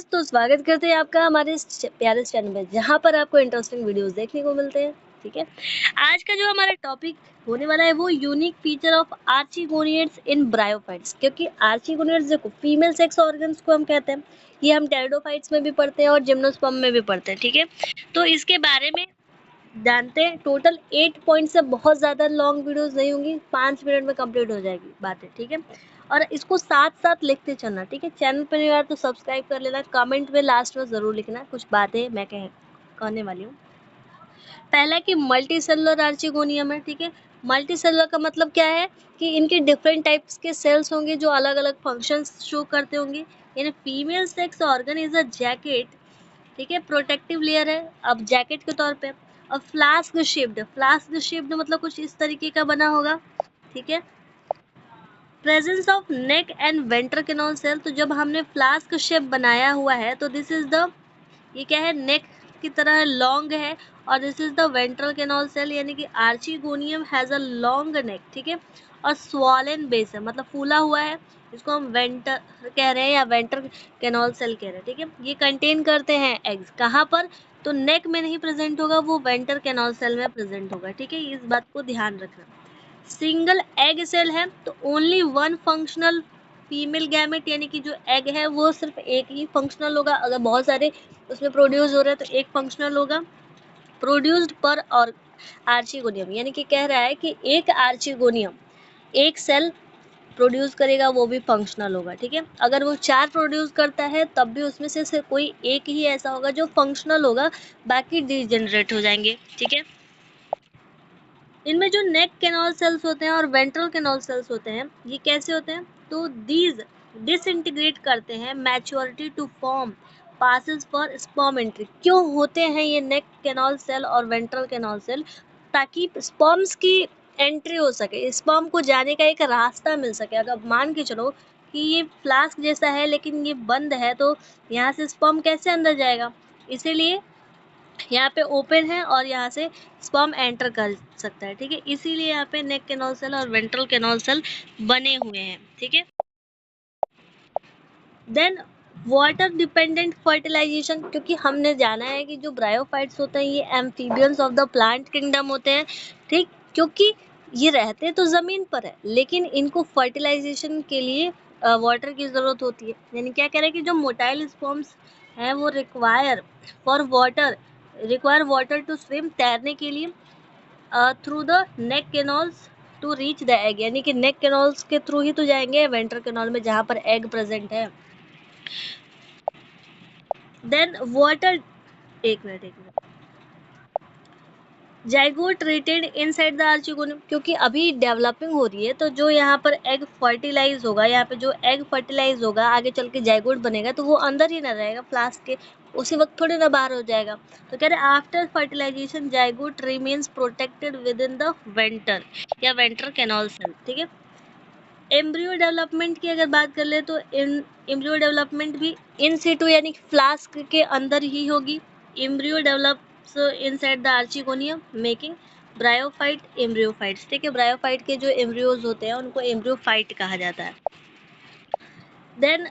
Guys, तो स्वागत करते हैं आपका हमारे इस प्यारे चैनल में, जहाँ पर आपको इंटरेस्टिंग वीडियोस देखने को मिलते हैं। ठीक है, आज का जो हमारा टॉपिक होने वाला है वो unique feature of archegoniates in bryophytes. क्योंकि आर्चिगोनियड्स देखो फीमेल सेक्स ऑर्गन्स को हम कहते हैं, ये हम टेरिडोफाइट्स में भी पढ़ते हैं और जिम्नोस्पर्म में भी पढ़ते हैं। ठीक है, तो इसके बारे में जानते हैं। टोटल 8 पॉइंट से बहुत ज़्यादा लॉन्ग वीडियोस नहीं होंगी, 5 मिनट में कंप्लीट हो जाएगी बातें। ठीक है, और इसको साथ साथ लिखते चलना। ठीक है, चैनल पर नहीं आ तो सब्सक्राइब कर लेना। कमेंट में लास्ट में ज़रूर लिखना कुछ बातें मैं कहने वाली हूँ। पहला कि मल्टी सेलुलर आर्चिगोनियम है। ठीक है, मल्टी सेलुलर का मतलब क्या है कि इनके डिफरेंट टाइप्स के सेल्स होंगे जो अलग अलग फंक्शंस शो करते होंगे। यानी female sex organ is a jacket. ठीक है, प्रोटेक्टिव लेयर है अब जैकेट के तौर पे। और फ्लास्क शेप्ड मतलब कुछ इस तरीके का बना होगा। ठीक है, presence of neck and ventricle cell. तो जब हमने फ्लास्क शेप बनाया हुआ है तो दिस इज द, ये क्या है, नेक की तरह लॉन्ग है। और this is the ventral canal cell, यानी कि archegonium has a long neck. ठीक है, और स्वॉलन बेस है मतलब फूला हुआ है, इसको हम वेंटर कह रहे हैं या वेंट्रल कैनल सेल कह रहे हैं। ठीक है, ये कंटेन करते हैं एग्स। कहाँ पर? तो नेक में नहीं प्रेजेंट होगा, वो वेंट्रल कैनल सेल में प्रेजेंट होगा। ठीक है, इस बात को ध्यान रखना। सिंगल एग सेल है तो only one functional female gamete, यानी कि जो एग है वो सिर्फ एक ही फंक्शनल होगा। अगर बहुत सारे उसमें प्रोड्यूस हो रहे हैं तो एक फंक्शनल होगा। प्रोड्यूस्ड पर और आर्चिगोनियम, यानी कि कह रहा है कि एक आर्चिगोनियम एक सेल प्रोड्यूस करेगा, वो भी फंक्शनल होगा। ठीक है, अगर वो 4 प्रोड्यूस करता है तब भी उसमें से कोई एक ही ऐसा होगा जो फंक्शनल होगा, बाकी डिजेनरेट हो जाएंगे। ठीक है, इनमें जो नेक कैनल सेल्स होते हैं और वेंट्रल कैनल सेल्स होते हैं, ये कैसे होते हैं? तो दीज डिसइंटीग्रेट करते हैं maturity to form passes for sperm entry. क्यों होते हैं ये नेक कैनल सेल और वेंट्रल कैनल सेल? ताकि स्पर्म्स की एंट्री हो सके, स्पर्म को जाने का एक रास्ता मिल सके। अगर मान के चलो कि ये फ्लास्क जैसा है लेकिन ये बंद है, तो यहाँ से स्पर्म कैसे अंदर जाएगा? इसीलिए यहाँ पे ओपन है और यहाँ से स्पर्म एंटर कर सकता है। ठीक है, इसीलिए यहाँ पे नेक कैनल सेल और वेंट्रल कैनल सेल बने हुए हैं। ठीक है, देन वाटर डिपेंडेंट फर्टिलाइजेशन। क्योंकि हमने जाना है कि जो ब्रायोफाइट्स होते हैं ये amphibians of the plant kingdom होते हैं। ठीक, क्योंकि ये रहते तो ज़मीन पर है लेकिन इनको फर्टिलाइजेशन के लिए वाटर की ज़रूरत होती है। यानी क्या कह रहे हैं कि जो मोटाइल स्पर्म्स हैं वो रिक्वायर वाटर टू स्विम, तैरने के लिए through the neck canals to reach the egg. यानी कि नेक कैनल्स के थ्रू ही तो जाएंगे वेंट्रल कैनल में जहाँ पर एग प्रेजेंट है। देन वाटर, एक minute, zygote retained inside the archegonium. क्योंकि अभी डेवलपिंग हो रही है तो जो यहाँ पर एग फर्टिलाइज होगा, यहाँ पे जो एग फर्टिलाइज होगा आगे चल के जाइगोट बनेगा, तो वो अंदर ही ना रहेगा फ्लास्क के, उसी वक्त थोड़ी ना बाहर हो जाएगा। तो कह रहे after fertilisation zygote remains protected within the venter या वेंट्रल कैनल सेल। ठीक है, एम्ब्रियो डेवलपमेंट की अगर बात कर ले तो एम्ब्रियो डेवलपमेंट भी इन सिटू यानी फ्लास्क के अंदर ही होगी। Embryo develops inside the archegonium making bryophyte embryophytes. ठीक है, ब्रायोफाइट के जो एम्ब्रियोज होते हैं उनको एम्ब्रियोफाइट कहा जाता है। देन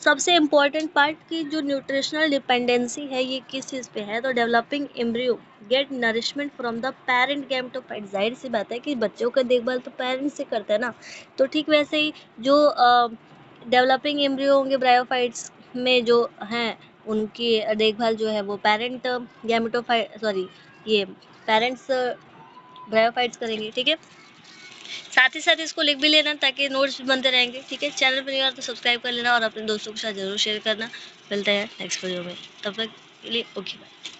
सबसे इम्पॉर्टेंट पार्ट की जो न्यूट्रिशनल डिपेंडेंसी है ये किस चीज़ पे है? तो developing embryo get nourishment from the parent gametophyte. जाहिर सी बात है कि बच्चों का देखभाल तो पेरेंट्स से करते हैं ना, तो ठीक वैसे ही जो डेवलपिंग एम्ब्रियो होंगे ब्रायोफाइट्स में जो हैं उनकी देखभाल जो है वो पेरेंट गैमेटोफाइट ये पेरेंट्स ब्रायोफाइट्स करेंगे। ठीक है, साथ ही साथ इसको लिख भी लेना ताकि नोट्स भी बनते रहेंगे। ठीक है, चैनल पर नहीं आ तो सब्सक्राइब कर लेना और अपने दोस्तों के साथ जरूर शेयर करना। मिलते हैं नेक्स्ट वीडियो में, तब तक के लिए ओके बाय।